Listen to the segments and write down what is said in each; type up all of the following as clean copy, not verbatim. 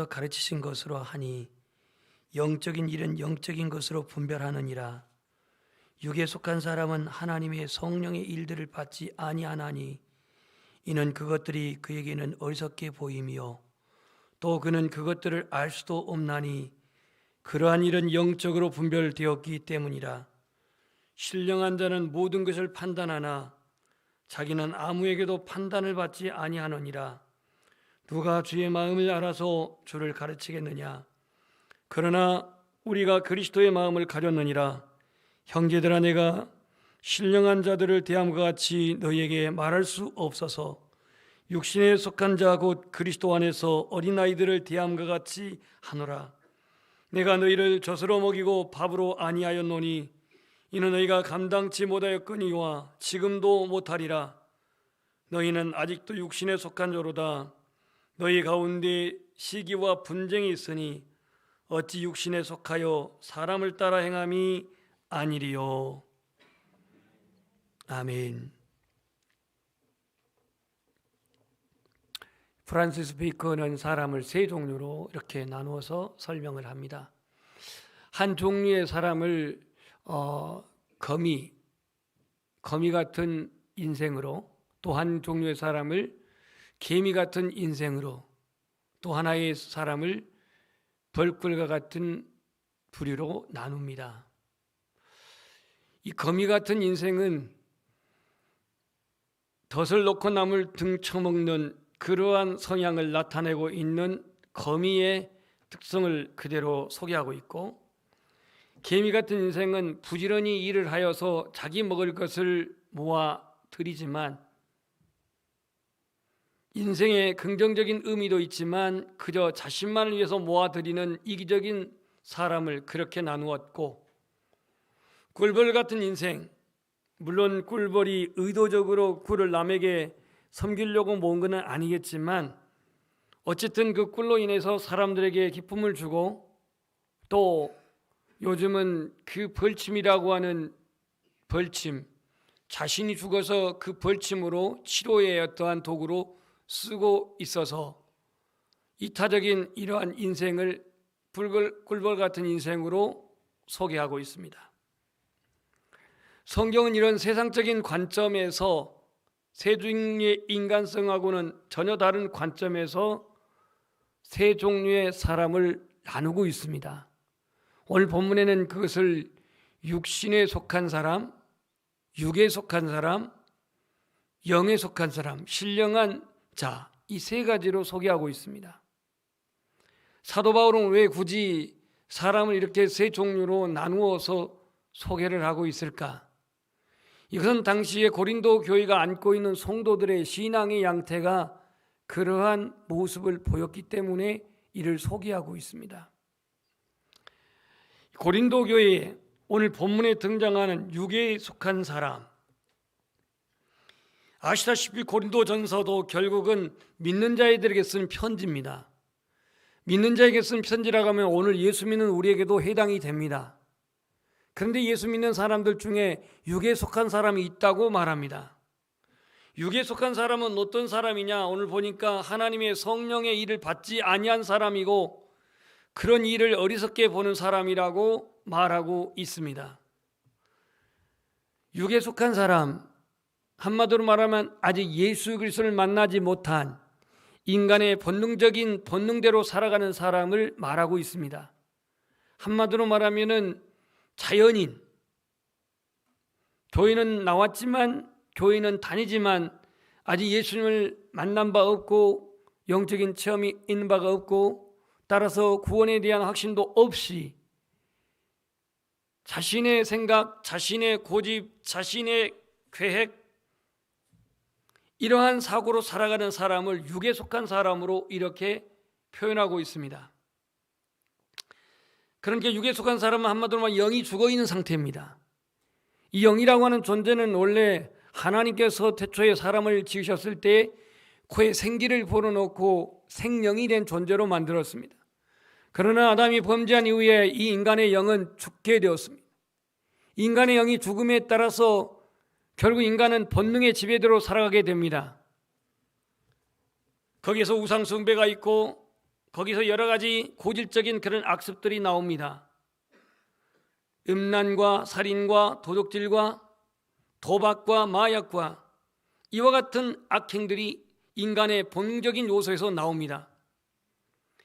가르치신 것으로 하니 영적인 일은 영적인 것으로 분별하느니라. 육에 속한 사람은 하나님의 성령의 일들을 받지 아니하나니 이는 그것들이 그에게는 어리석게 보이며 또 그는 그것들을 알 수도 없나니 그러한 일은 영적으로 분별되었기 때문이라. 신령한 자는 모든 것을 판단하나 자기는 아무에게도 판단을 받지 아니하느니라. 누가 주의 마음을 알아서 주를 가르치겠느냐? 그러나 우리가 그리스도의 마음을 가졌느니라. 형제들아, 내가 신령한 자들을 대함과 같이 너희에게 말할 수 없어서 육신에 속한 자 곧 그리스도 안에서 어린아이들을 대함과 같이 하노라. 내가 너희를 젖으로 먹이고 밥으로 아니하였노니 이는 너희가 감당치 못하였거니와 지금도 못하리라. 너희는 아직도 육신에 속한 자로다. 너희 가운데 시기와 분쟁이 있으니 어찌 육신에 속하여 사람을 따라 행함이 아니리요. 아멘. 프란시스 베이컨은 사람을 세 종류로 이렇게 나누어서 설명을 합니다. 한 종류의 사람을 거미 같은 인생으로, 또 한 종류의 사람을 개미 같은 인생으로, 또 하나의 사람을 벌꿀과 같은 부류로 나눕니다. 이 거미 같은 인생은 덫을 놓고 남을 등쳐먹는 그러한 성향을 나타내고 있는 거미의 특성을 그대로 소개하고 있고, 개미 같은 인생은 부지런히 일을 하여서 자기 먹을 것을 모아 들이지만 인생에 긍정적인 의미도 있지만 그저 자신만을 위해서 모아들이는 이기적인 사람을 그렇게 나누었고, 꿀벌 같은 인생, 물론 꿀벌이 의도적으로 꿀을 남에게 섬기려고 모은 것은 아니겠지만 어쨌든 그 꿀로 인해서 사람들에게 기쁨을 주고, 또 요즘은 그 벌침이라고 하는 벌침, 자신이 죽어서 그 벌침으로 치료의 어떠한 도구로 쓰고 있어서 이타적인 이러한 인생을 꿀벌 같은 인생으로 소개하고 있습니다. 성경은 이런 세상적인 관점에서 세 종류의 인간성하고는 전혀 다른 관점에서 세 종류의 사람을 나누고 있습니다. 오늘 본문에는 그것을 육신에 속한 사람, 육에 속한 사람, 영에 속한 사람, 신령한 자, 이 세 가지로 소개하고 있습니다. 사도 바울은 왜 굳이 사람을 이렇게 세 종류로 나누어서 소개를 하고 있을까? 이것은 당시에 고린도 교회가 안고 있는 성도들의 신앙의 양태가 그러한 모습을 보였기 때문에 이를 소개하고 있습니다. 고린도 교회에 오늘 본문에 등장하는 육에 속한 사람, 아시다시피 고린도전서도 결국은 믿는 자들에게 쓴 편지입니다. 믿는 자에게 쓴 편지라고 하면 오늘 예수 믿는 우리에게도 해당이 됩니다. 그런데 예수 믿는 사람들 중에 육에 속한 사람이 있다고 말합니다. 육에 속한 사람은 어떤 사람이냐? 오늘 보니까 하나님의 성령의 일을 받지 아니한 사람이고 그런 일을 어리석게 보는 사람이라고 말하고 있습니다. 육에 속한 사람, 한마디로 말하면 아직 예수 그리스도를 만나지 못한 인간의 본능적인 본능대로 살아가는 사람을 말하고 있습니다. 한마디로 말하면은 자연인, 교회는 나왔지만 교회는 다니지만 아직 예수님을 만난 바 없고 영적인 체험이 있는 바가 없고 따라서 구원에 대한 확신도 없이 자신의 생각, 자신의 고집, 자신의 계획, 이러한 사고로 살아가는 사람을 육에 속한 사람으로 이렇게 표현하고 있습니다. 그러니까 육에 속한 사람은 한마디로 말하면 영이 죽어있는 상태입니다. 이 영이라고 하는 존재는 원래 하나님께서 태초에 사람을 지으셨을 때 그의 생기를 불어넣고 생명이 된 존재로 만들었습니다. 그러나 아담이 범죄한 이후에 이 인간의 영은 죽게 되었습니다. 인간의 영이 죽음에 따라서 결국 인간은 본능의 지배대로 살아가게 됩니다. 거기에서 우상 숭배가 있고 거기서 여러 가지 고질적인 그런 악습들이 나옵니다. 음란과 살인과 도둑질과 도박과 마약과 이와 같은 악행들이 인간의 본능적인 요소에서 나옵니다.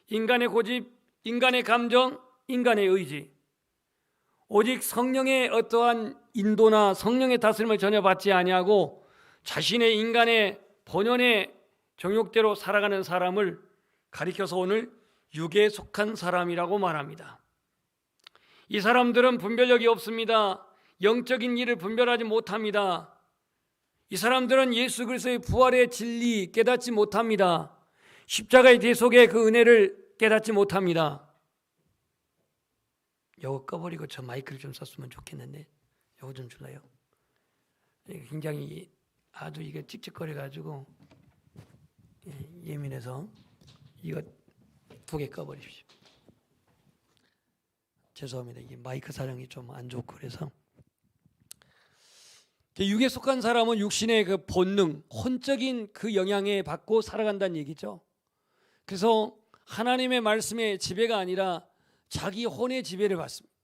인간의 고집, 인간의 감정, 인간의 의지, 오직 성령의 어떠한 인도나 성령의 다스림을 전혀 받지 아니하고 자신의 인간의 본연의 정욕대로 살아가는 사람을 가리켜서 오늘 육에 속한 사람이라고 말합니다. 이 사람들은 분별력이 없습니다. 영적인 일을 분별하지 못합니다. 이 사람들은 예수 그리스도의 부활의 진리 깨닫지 못합니다. 십자가의 대속의 그 은혜를 깨닫지 못합니다. 요거 꺼버리고 저 마이크를 좀 썼으면 좋겠는데 요거 좀 줄래요? 굉장히 아주 이게 찍찍거려가지고 예민해서 이거 두 개 꺼버리십시오. 죄송합니다. 이게 마이크 사정이 좀 안 좋고 그래서. 육에 속한 사람은 육신의 그 본능, 혼적인 그 영향에 받고 살아간다는 얘기죠. 그래서 하나님의 말씀의 지배가 아니라 자기 혼의 지배를 받습니다.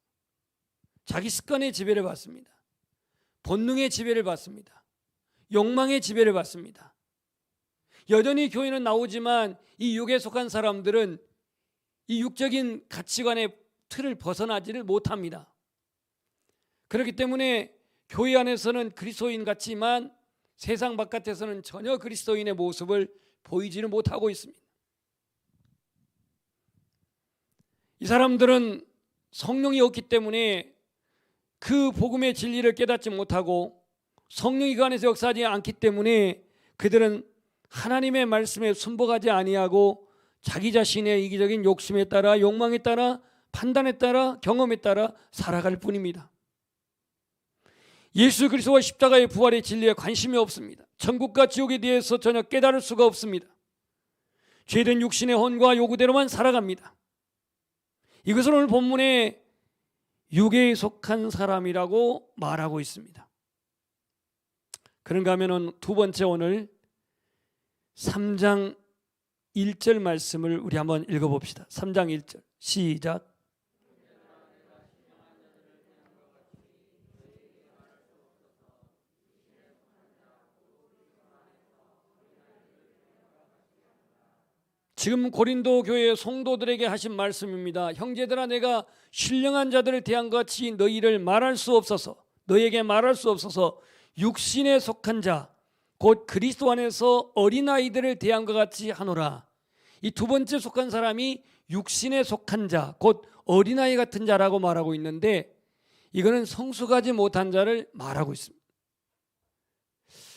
자기 습관의 지배를 받습니다. 본능의 지배를 받습니다. 욕망의 지배를 받습니다. 여전히 교회는 나오지만 이 육에 속한 사람들은 이 육적인 가치관의 틀을 벗어나지를 못합니다. 그렇기 때문에 교회 안에서는 그리스도인 같지만 세상 바깥에서는 전혀 그리스도인의 모습을 보이지는 못하고 있습니다. 이 사람들은 성령이 없기 때문에 그 복음의 진리를 깨닫지 못하고 성령이 그 안에서 역사하지 않기 때문에 그들은 하나님의 말씀에 순복하지 아니하고 자기 자신의 이기적인 욕심에 따라 욕망에 따라 판단에 따라 경험에 따라 살아갈 뿐입니다. 예수 그리스도와 십자가의 부활의 진리에 관심이 없습니다. 천국과 지옥에 대해서 전혀 깨달을 수가 없습니다. 죄된 육신의 혼과 요구대로만 살아갑니다. 이것을 오늘 본문에 육에 속한 사람이라고 말하고 있습니다. 그런가 하면 두 번째 오늘 3장 1절 말씀을 우리 한번 읽어봅시다. 3장 1절 시작. 지금 고린도 교회 성도들에게 하신 말씀입니다. 형제들아, 내가 신령한 자들을 대한 것 같이 너희를 말할 수 없어서, 너희에게 말할 수 없어서 육신에 속한 자 곧 그리스도 안에서 어린아이들을 대한 것 같이 하노라. 이 두 번째 속한 사람이 육신에 속한 자 곧 어린아이 같은 자라고 말하고 있는데, 이거는 성숙하지 못한 자를 말하고 있습니다.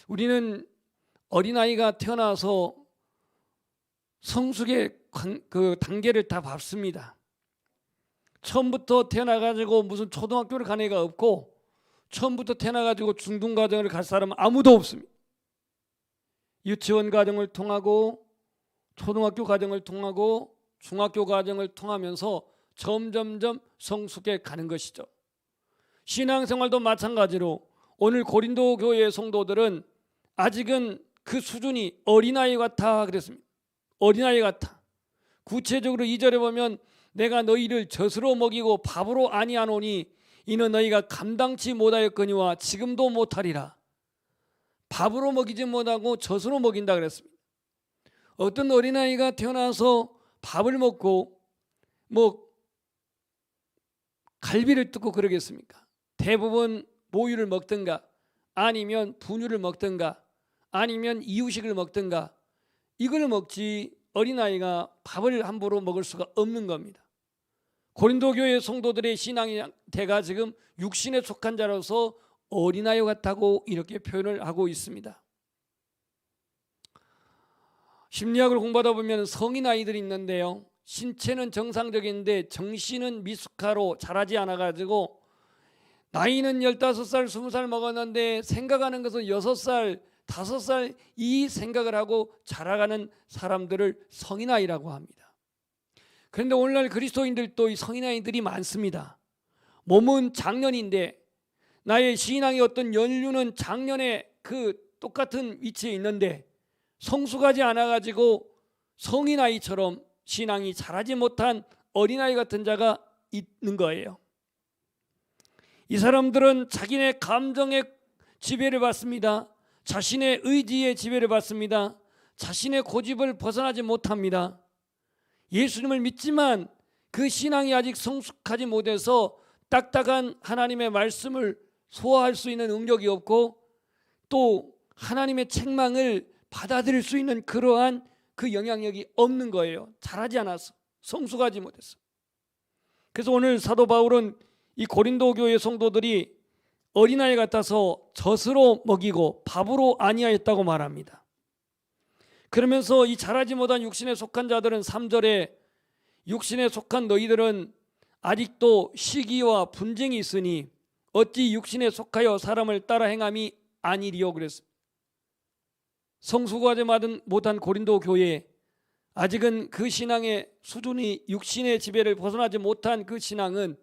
우리는 어린아이가 태어나서 성숙의 그 단계를 다 밟습니다. 처음부터 태어나가지고 무슨 초등학교를 간 애가 없고, 처음부터 태어나가지고 중등과정을 갈 사람은 아무도 없습니다. 유치원 과정을 통하고 초등학교 과정을 통하고 중학교 과정을 통하면서 점점점 성숙해 가는 것이죠. 신앙생활도 마찬가지로 오늘 고린도 교회의 성도들은 아직은 그 수준이 어린아이 같아 그랬습니다. 어린아이 같아. 구체적으로 2절에 보면 내가 너희를 젖으로 먹이고 밥으로 아니하노니 이는 너희가 감당치 못하였거니와 지금도 못하리라. 밥으로 먹이지 못하고 젖으로 먹인다 그랬습니다. 어떤 어린아이가 태어나서 밥을 먹고 갈비를 뜯고 그러겠습니까? 대부분 모유를 먹든가 아니면 분유를 먹든가 아니면 이유식을 먹든가 이걸 먹지 어린아이가 밥을 함부로 먹을 수가 없는 겁니다. 고린도 교회 성도들의 신앙의 대가 지금 육신에 속한 자로서 어린아이 같다고 이렇게 표현을 하고 있습니다. 심리학을 공부하다 보면 성인 아이들이 있는데요, 신체는 정상적인데 정신은 미숙하로 자라지 않아가지고 나이는 15살, 20살 먹었는데 생각하는 것은 6살, 5살 이 생각을 하고 자라가는 사람들을 성인아이라고 합니다. 그런데 오늘날 그리스도인들도 이 성인아이들이 많습니다. 몸은 장년인데 나의 신앙의 어떤 연륜은 장년의 그 똑같은 위치에 있는데 성숙하지 않아가지고 성인아이처럼 신앙이 자라지 못한 어린아이 같은 자가 있는 거예요. 이 사람들은 자기네 감정의 지배를 받습니다. 자신의 의지의 지배를 받습니다. 자신의 고집을 벗어나지 못합니다. 예수님을 믿지만 그 신앙이 아직 성숙하지 못해서 딱딱한 하나님의 말씀을 소화할 수 있는 능력이 없고 또 하나님의 책망을 받아들일 수 있는 그러한 그 영향력이 없는 거예요. 잘하지 않아서, 성숙하지 못해서. 그래서 오늘 사도 바울은 이 고린도 교회 성도들이 어린아이 같아서 젖으로 먹이고 밥으로 아니하였다고 말합니다. 그러면서 이 자라지 못한 육신에 속한 자들은 3절에 육신에 속한 너희들은 아직도 시기와 분쟁이 있으니 어찌 육신에 속하여 사람을 따라 행함이 아니리요 그랬습니다. 성숙하지 못한 고린도 교회, 아직은 그 신앙의 수준이 육신의 지배를 벗어나지 못한 그 신앙은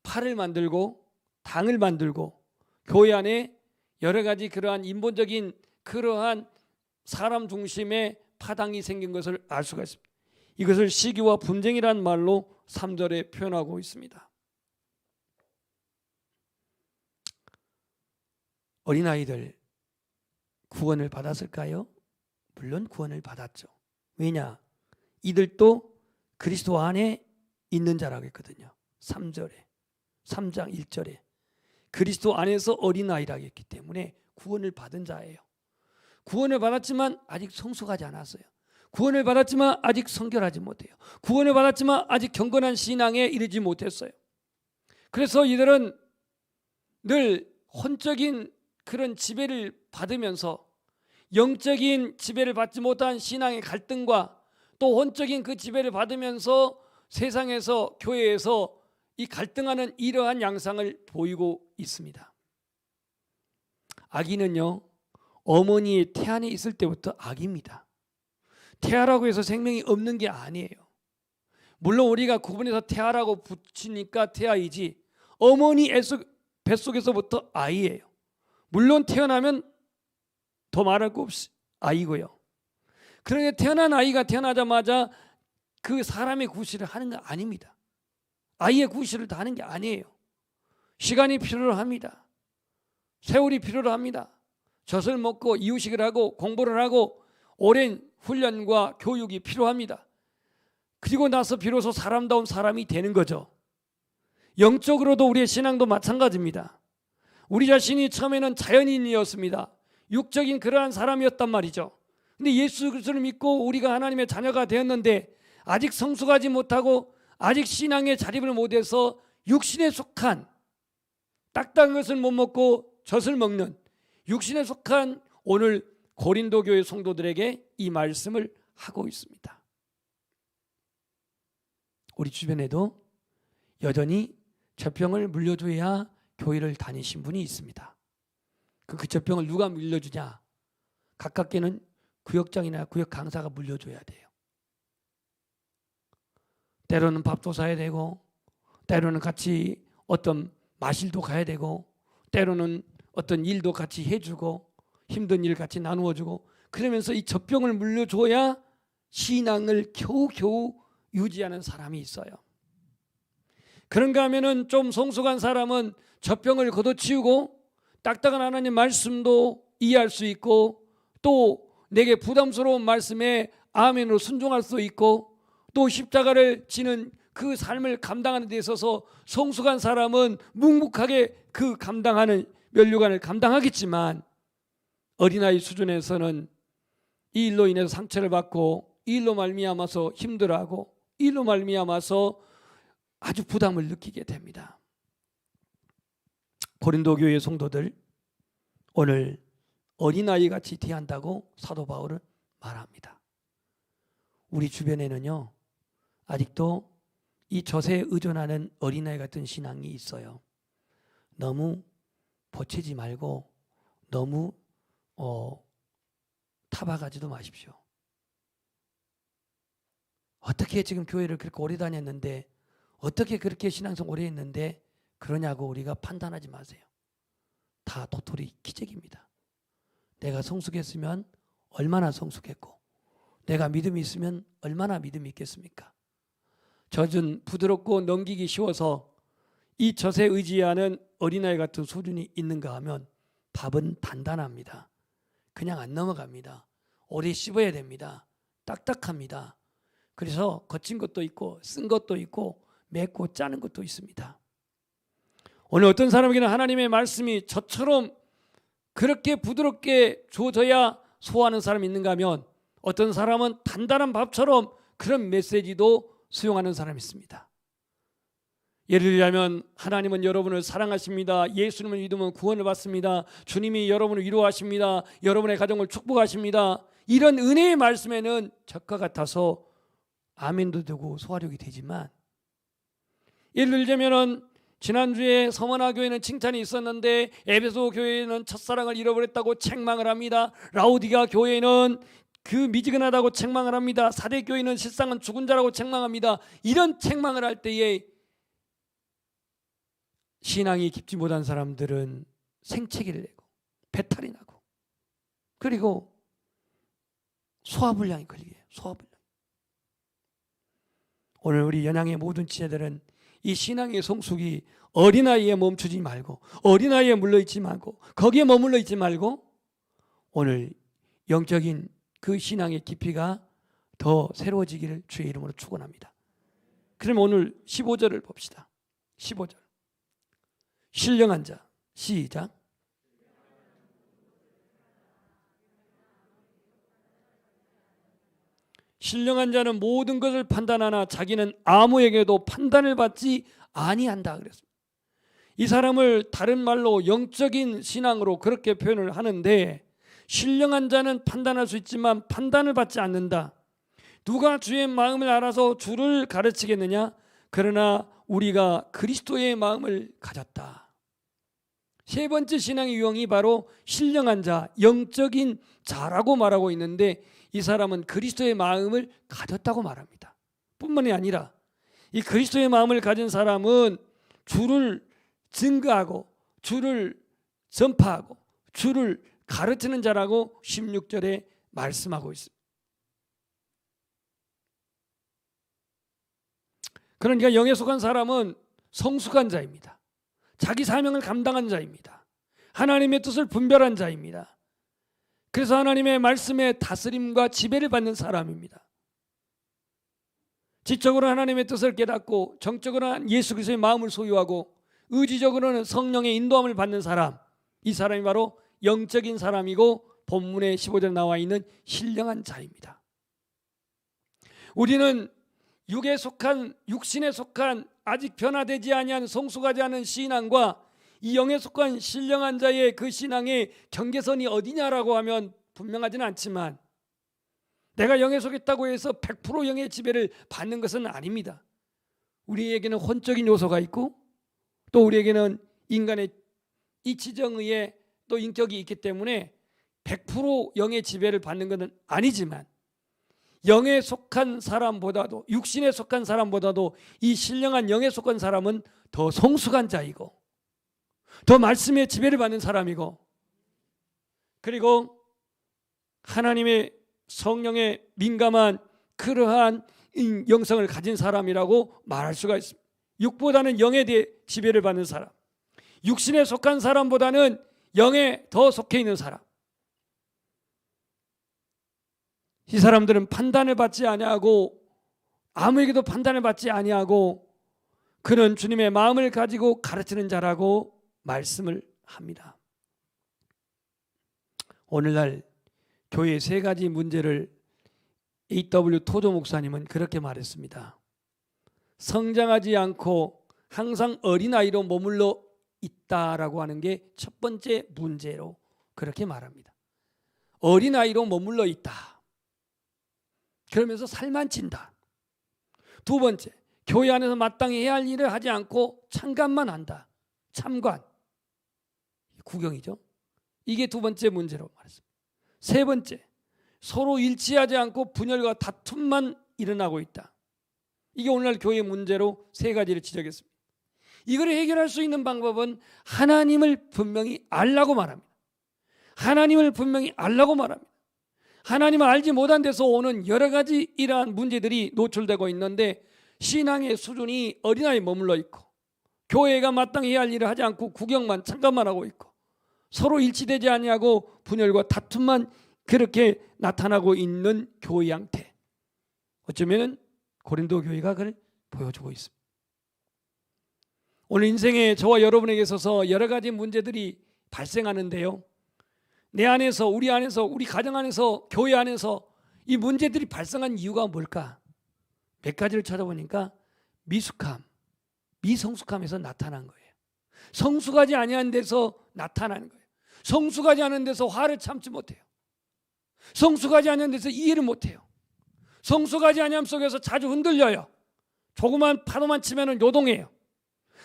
팔을 만들고 당을 만들고 교회 안에 여러 가지 그러한 인본적인 그러한 사람 중심의 파당이 생긴 것을 알 수가 있습니다. 이것을 시기와 분쟁이라는 말로 3절에 표현하고 있습니다. 어린아이들 구원을 받았을까요? 물론 구원을 받았죠. 왜냐? 이들도 그리스도 안에 있는 자라고 했거든요. 3장 1절에 그리스도 안에서 어린아이라고 했기 때문에 구원을 받은 자예요. 구원을 받았지만 아직 성숙하지 않았어요. 구원을 받았지만 아직 성결하지 못해요. 구원을 받았지만 아직 경건한 신앙에 이르지 못했어요. 그래서 이들은 늘 혼적인 그런 지배를 받으면서 영적인 지배를 받지 못한 신앙의 갈등과 또 혼적인 그 지배를 받으면서 세상에서 교회에서 이 갈등하는 이러한 양상을 보이고 있습니다. 아기는요, 어머니의 태 안에 있을 때부터 아기입니다. 태아라고 해서 생명이 없는 게 아니에요. 물론 우리가 구분해서 태아라고 붙이니까 태아이지 어머니 뱃속에서부터 아이예요. 물론 태어나면 더 말할 거 없이 아이고요. 그런데 태어난 아이가 태어나자마자 그 사람의 구실을 하는 거 아닙니다. 아이의 구실을 다 하는 게 아니에요. 시간이 필요로 합니다. 세월이 필요로 합니다. 젖을 먹고 이유식을 하고 공부를 하고 오랜 훈련과 교육이 필요합니다. 그리고 나서 비로소 사람다운 사람이 되는 거죠. 영적으로도 우리의 신앙도 마찬가지입니다. 우리 자신이 처음에는 자연인이었습니다. 육적인 그러한 사람이었단 말이죠. 근데 예수 그리스도를 믿고 우리가 하나님의 자녀가 되었는데 아직 성숙하지 못하고 아직 신앙에 자립을 못해서 육신에 속한 딱딱한 것을 못 먹고 젖을 먹는 육신에 속한 오늘 고린도 교회 성도들에게 이 말씀을 하고 있습니다. 우리 주변에도 여전히 젖병을 물려줘야 교회를 다니신 분이 있습니다. 그 젖병을 누가 물려주냐? 가깝게는 구역장이나 구역 강사가 물려줘야 돼요. 때로는 밥도 사야 되고 때로는 같이 어떤 마실도 가야 되고 때로는 어떤 일도 같이 해주고 힘든 일 같이 나누어주고 그러면서 이 젖병을 물려줘야 신앙을 겨우겨우 유지하는 사람이 있어요. 그런가 하면은 좀 성숙한 사람은 젖병을 걷어치우고 딱딱한 하나님 말씀도 이해할 수 있고 또 내게 부담스러운 말씀에 아멘으로 순종할 수 있고 또 십자가를 지는 그 삶을 감당하는 데 있어서 성숙한 사람은 묵묵하게 그 감당하는 면류관을 감당하겠지만 어린아이 수준에서는 이 일로 인해서 상처를 받고 이 일로 말미암아서 힘들어하고 이 일로 말미암아서 아주 부담을 느끼게 됩니다. 고린도 교회 성도들 오늘 어린아이같이 대한다고 사도 바울은 말합니다. 우리 주변에는요 아직도 이 젖에 의존하는 어린아이 같은 신앙이 있어요. 너무 보채지 말고 너무 타박하지도 마십시오. 어떻게 지금 교회를 그렇게 오래 다녔는데 어떻게 그렇게 신앙생활 오래 했는데 그러냐고 우리가 판단하지 마세요. 다 도토리 기적입니다. 내가 성숙했으면 얼마나 성숙했고 내가 믿음이 있으면 얼마나 믿음이 있겠습니까? 젖은 부드럽고 넘기기 쉬워서 이 젖에 의지하는 어린아이 같은 수준이 있는가 하면 밥은 단단합니다. 그냥 안 넘어갑니다. 오래 씹어야 됩니다. 딱딱합니다. 그래서 거친 것도 있고 쓴 것도 있고 맵고 짜는 것도 있습니다. 오늘 어떤 사람에게는 하나님의 말씀이 저처럼 그렇게 부드럽게 주어져야 소화하는 사람이 있는가 하면 어떤 사람은 단단한 밥처럼 그런 메시지도 수용하는 사람이 있습니다. 예를 들자면 하나님은 여러분을 사랑하십니다. 예수님을 믿으면 구원을 받습니다. 주님이 여러분을 위로하십니다. 여러분의 가정을 축복하십니다. 이런 은혜의 말씀에는 적과 같아서 아멘도 되고 소화력이 되지만, 예를 들자면 지난주에 서머나 교회는 칭찬이 있었는데 에베소 교회는 첫사랑을 잃어버렸다고 책망을 합니다. 라우디가 교회는 그 미지근하다고 책망을 합니다. 사대 교회는 실상은 죽은 자라고 책망합니다. 이런 책망을 할 때에 신앙이 깊지 못한 사람들은 생채기를 내고 배탈이 나고 그리고 소화불량이 걸리게 해요. 소화불량. 오늘 우리 연양의 모든 지체들은 이 신앙의 성숙이 어린아이에 멈추지 말고 어린아이에 물러있지 말고 거기에 머물러 있지 말고 오늘 영적인 그 신앙의 깊이가 더 새로워지기를 주의 이름으로 축원합니다. 그럼 오늘 15절을 봅시다. 15절. 신령한 자. 시작. 신령한 자는 모든 것을 판단하나 자기는 아무에게도 판단을 받지 아니한다 그랬습니다. 이 사람을 다른 말로 영적인 신앙으로 그렇게 표현을 하는데, 신령한 자는 판단할 수 있지만 판단을 받지 않는다. 누가 주의 마음을 알아서 주를 가르치겠느냐? 그러나 우리가 그리스도의 마음을 가졌다. 세 번째 신앙의 유형이 바로 신령한 자, 영적인 자라고 말하고 있는데, 이 사람은 그리스도의 마음을 가졌다고 말합니다. 뿐만이 아니라 이 그리스도의 마음을 가진 사람은 주를 증거하고 주를 전파하고 주를 가르치는 자라고 16절에 말씀하고 있습니다. 그러니까 영에 속한 사람은 성숙한 자입니다. 자기 사명을 감당한 자입니다. 하나님의 뜻을 분별한 자입니다. 그래서 하나님의 말씀에 다스림과 지배를 받는 사람입니다. 지적으로 하나님의 뜻을 깨닫고 정적으로는 예수 그리스도의 마음을 소유하고 의지적으로는 성령의 인도함을 받는 사람, 이 사람이 바로 영적인 사람이고 본문의 15절에 나와 있는 신령한 자입니다. 우리는 육신에 속한 아직 변화되지 아니한 성숙하지 않은 신앙과 이 영에 속한 신령한 자의 그 신앙의 경계선이 어디냐라고 하면 분명하지는 않지만, 내가 영에 속했다고 해서 100% 영의 지배를 받는 것은 아닙니다. 우리에게는 혼적인 요소가 있고 또 우리에게는 인간의 이치정의에 또 인격이 있기 때문에 100% 영의 지배를 받는 것은 아니지만, 영에 속한 사람보다도 육신에 속한 사람보다도 이 신령한 영에 속한 사람은 더 성숙한 자이고 더 말씀의 지배를 받는 사람이고, 그리고 하나님의 성령에 민감한 그러한 영성을 가진 사람이라고 말할 수가 있습니다. 육보다는 영에 대해 지배를 받는 사람, 육신에 속한 사람보다는 영에 더 속해 있는 사람, 이 사람들은 판단을 받지 아니하고 아무에게도 판단을 받지 아니하고 그는 주님의 마음을 가지고 가르치는 자라고 말씀을 합니다. 오늘날 교회의 세 가지 문제를 A.W. 토조 목사님은 그렇게 말했습니다. 성장하지 않고 항상 어린아이로 머물러 있다라고 하는 게 첫 번째 문제로 그렇게 말합니다. 어린아이로 머물러 있다. 그러면서 살만 찐다. 두 번째, 교회 안에서 마땅히 해야 할 일을 하지 않고 참관만 한다. 참관, 구경이죠. 이게 두 번째 문제로 말했습니다. 세 번째, 서로 일치하지 않고 분열과 다툼만 일어나고 있다. 이게 오늘날 교회의 문제로 세 가지를 지적했습니다. 이걸 해결할 수 있는 방법은 하나님을 분명히 알라고 말합니다. 하나님을 분명히 알라고 말합니다. 하나님을 알지 못한 데서 오는 여러 가지 이러한 문제들이 노출되고 있는데, 신앙의 수준이 어린아이에 머물러 있고 교회가 마땅히 해야 할 일을 하지 않고 구경만 참관만 하고 있고 서로 일치되지 아니하고 분열과 다툼만 그렇게 나타나고 있는 교회 양태, 어쩌면 고린도 교회가 그걸 보여주고 있습니다. 오늘 인생에 저와 여러분에게 있어서 여러 가지 문제들이 발생하는데요, 내 안에서, 우리 안에서, 우리 가정 안에서, 교회 안에서 이 문제들이 발생한 이유가 뭘까? 몇 가지를 찾아보니까 미숙함, 미성숙함에서 나타난 거예요. 성숙하지 아니한 데서 나타나는 거예요. 성숙하지 않은 데서 화를 참지 못해요. 성숙하지 않은 데서 이해를 못해요. 성숙하지 아니함 속에서 자주 흔들려요. 조그만 파도만 치면 요동해요.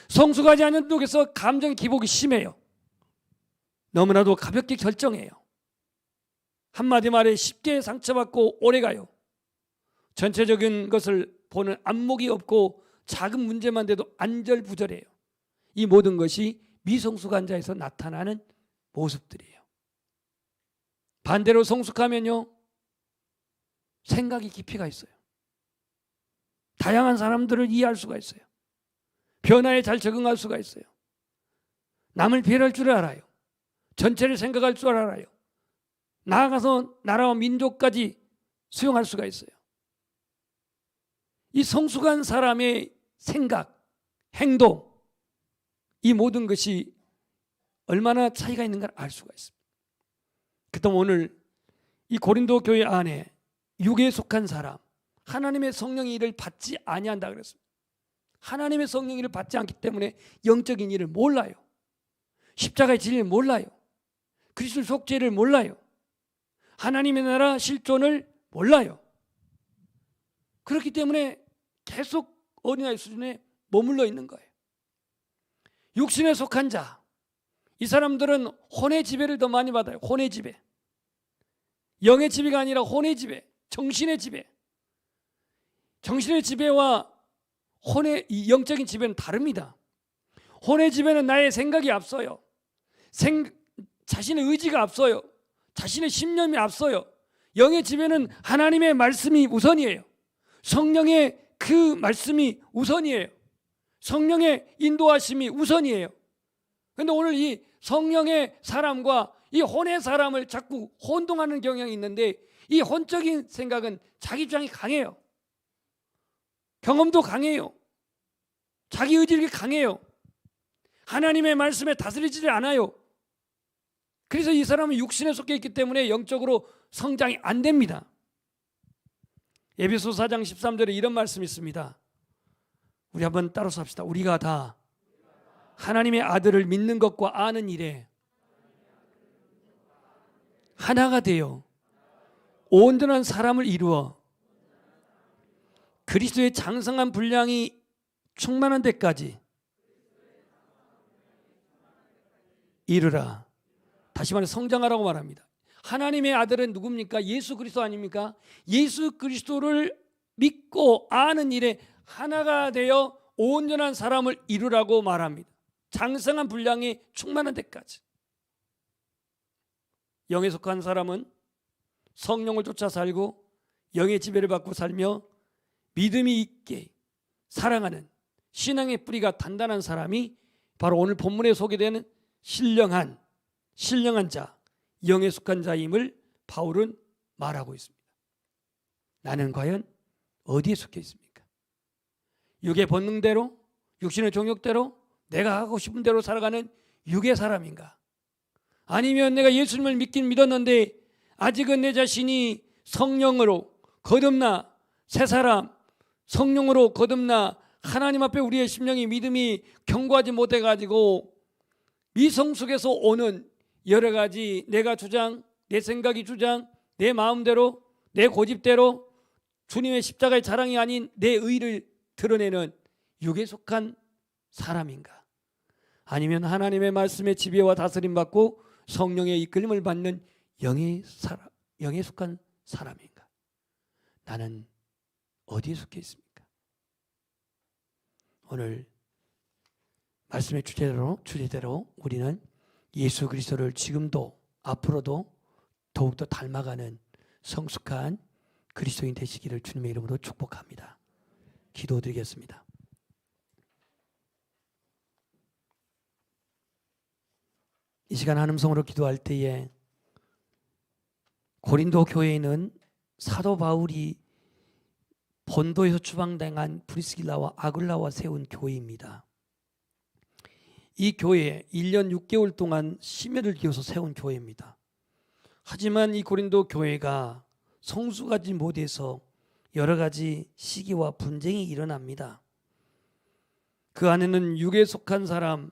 성숙하지 않은 쪽에서 감정 기복이 심해요. 너무나도 가볍게 결정해요. 한마디 말에 쉽게 상처받고 오래가요. 전체적인 것을 보는 안목이 없고 작은 문제만 돼도 안절부절해요. 이 모든 것이 미성숙한 자에서 나타나는 모습들이에요. 반대로 성숙하면요, 생각이 깊이가 있어요. 다양한 사람들을 이해할 수가 있어요. 변화에 잘 적응할 수가 있어요. 남을 배려할 줄 알아요. 전체를 생각할 줄 알아요. 나아가서 나라와 민족까지 수용할 수가 있어요. 이 성숙한 사람의 생각, 행동, 이 모든 것이 얼마나 차이가 있는가를 알 수가 있습니다. 그다음 오늘 이 고린도 교회 안에 육에 속한 사람, 하나님의 성령의 일을 받지 아니한다 그랬습니다. 하나님의 성령의 일을 받지 않기 때문에 영적인 일을 몰라요. 십자가의 진리를 몰라요. 그리스도 속죄를 몰라요. 하나님의 나라 실존을 몰라요. 그렇기 때문에 계속 어린아이 수준에 머물러 있는 거예요. 육신에 속한 자, 이 사람들은 혼의 지배를 더 많이 받아요. 혼의 지배. 영의 지배가 아니라 혼의 지배, 정신의 지배. 정신의 지배와 혼의 영적인 지배는 다릅니다. 혼의 지배는 나의 생각이 앞서요. 자신의 의지가 앞서요. 자신의 신념이 앞서요. 영의 지배는 하나님의 말씀이 우선이에요. 성령의 그 말씀이 우선이에요. 성령의 인도하심이 우선이에요. 그런데 오늘 이 성령의 사람과 이 혼의 사람을 자꾸 혼동하는 경향이 있는데, 이 혼적인 생각은 자기 주장이 강해요. 경험도 강해요. 자기 의지력이 강해요. 하나님의 말씀에 다스리지 않아요. 그래서 이 사람은 육신에 속해 있기 때문에 영적으로 성장이 안 됩니다. 에베소 4장 13절에 이런 말씀이 있습니다. 우리 한번 따라서 합시다. 우리가 다 하나님의 아들을 믿는 것과 아는 일에 하나가 되어 온전한 사람을 이루어 그리스도의 장성한 분량이 충만한 데까지 이르라. 다시 말해 성장하라고 말합니다. 하나님의 아들은 누굽니까? 예수 그리스도 아닙니까? 예수 그리스도를 믿고 아는 일에 하나가 되어 온전한 사람을 이루라고 말합니다. 장성한 분량이 충만한 데까지. 영에 속한 사람은 성령을 쫓아 살고 영의 지배를 받고 살며 믿음이 있게 사랑하는 신앙의 뿌리가 단단한 사람이 바로 오늘 본문에 소개되는 신령한 자, 영에 속한 자임을 바울은 말하고 있습니다. 나는 과연 어디에 속해 있습니까? 육의 본능대로, 육신의 종욕대로 내가 하고 싶은 대로 살아가는 육의 사람인가? 아니면 내가 예수님을 믿긴 믿었는데 아직은 내 자신이 성령으로 거듭나 새 사람, 성령으로 거듭나 하나님 앞에 우리의 심령이 믿음이 견고하지 못해가지고 미성숙에서 오는 여러 가지 내가 주장, 내 생각이 주장, 내 마음대로, 내 고집대로 주님의 십자가의 자랑이 아닌 내 의를 드러내는 육에 속한 사람인가? 아니면 하나님의 말씀에 지배와 다스림 받고 성령의 이끌림을 받는 영에 속한 사람인가? 나는 어디에 속해 있습니까? 오늘 말씀의 주제대로 우리는 예수 그리스도를 지금도 앞으로도 더욱더 닮아가는 성숙한 그리스도인 되시기를 주님의 이름으로 축복합니다. 기도드리겠습니다. 이 시간 한음성으로 기도할 때에 고린도 교회에는 사도 바울이 본도에서 추방당한 브리스길라와 아굴라와 세운 교회입니다. 이 교회에 1년 6개월 동안 심혈을 기울여서 세운 교회입니다. 하지만 이 고린도 교회가 성숙하지 못해서 여러 가지 시기와 분쟁이 일어납니다. 그 안에는 육에 속한 사람,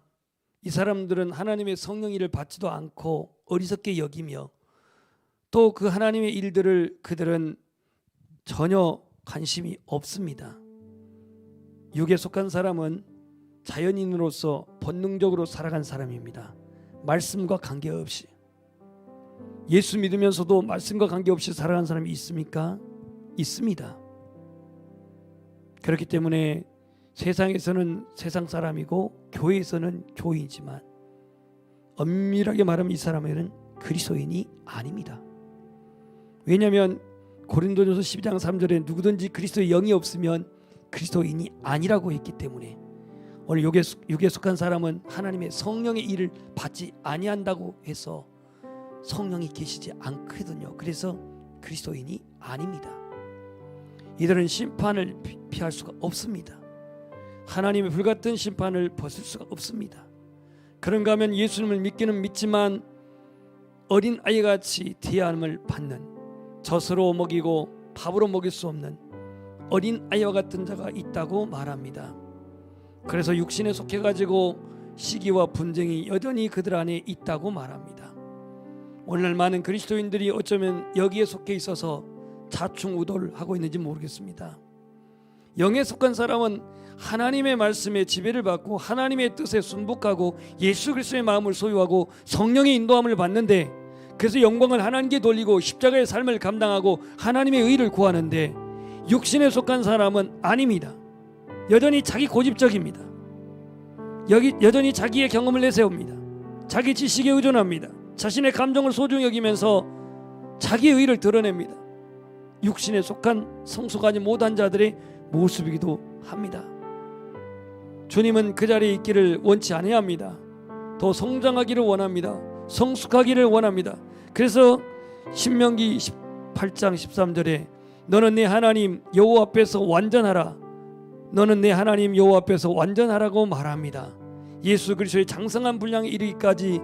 이 사람들은 하나님의 성령의를 받지도 않고 어리석게 여기며 또 그 하나님의 일들을 그들은 전혀 관심이 없습니다. 육에 속한 사람은 자연인으로서 본능적으로 살아간 사람입니다. 말씀과 관계없이. 예수 믿으면서도 말씀과 관계없이 살아가는 사람이 있습니까? 있습니다. 그렇기 때문에 세상에서는 세상 사람이고 교회에서는 교인이지만 엄밀하게 말하면 이 사람에는 그리스도인이 아닙니다. 왜냐하면 고린도전서 12장 3절에 누구든지 그리스도의 영이 없으면 그리스도인이 아니라고 했기 때문에 오늘 육에 속한 사람은 하나님의 성령의 일을 받지 아니한다고 해서 성령이 계시지 않거든요. 그래서 그리스도인이 아닙니다. 이들은 심판을 피할 수가 없습니다. 하나님의 불같은 심판을 벗을 수가 없습니다. 그런가 하면 예수님을 믿기는 믿지만 어린 아이같이 대함을 받는 젖으로 먹이고 밥으로 먹일 수 없는 어린 아이와 같은 자가 있다고 말합니다. 그래서 육신에 속해가지고 시기와 분쟁이 여전히 그들 안에 있다고 말합니다. 오늘날 많은 그리스도인들이 어쩌면 여기에 속해 있어서 자충우돌 하고 있는지 모르겠습니다. 영에 속한 사람은 하나님의 말씀에 지배를 받고 하나님의 뜻에 순복하고 예수 그리스도의 마음을 소유하고 성령의 인도함을 받는데 그래서 영광을 하나님께 돌리고 십자가의 삶을 감당하고 하나님의 의를 구하는데 육신에 속한 사람은 아닙니다. 여전히 자기 고집적입니다. 여전히 자기의 경험을 내세웁니다. 자기 지식에 의존합니다. 자신의 감정을 소중히 여기면서 자기의 의를 드러냅니다. 육신에 속한 성숙하지 못한 자들의 모습이기도 합니다. 주님은 그 자리에 있기를 원치 아니합니다. 더 성장하기를 원합니다. 성숙하기를 원합니다. 그래서 신명기 18장 13절에 너는 내 하나님 여호와 앞에서 완전하라. 너는 내 하나님 여호와 앞에서 완전하라고 말합니다. 예수 그리스도의 장성한 분량에 이르기까지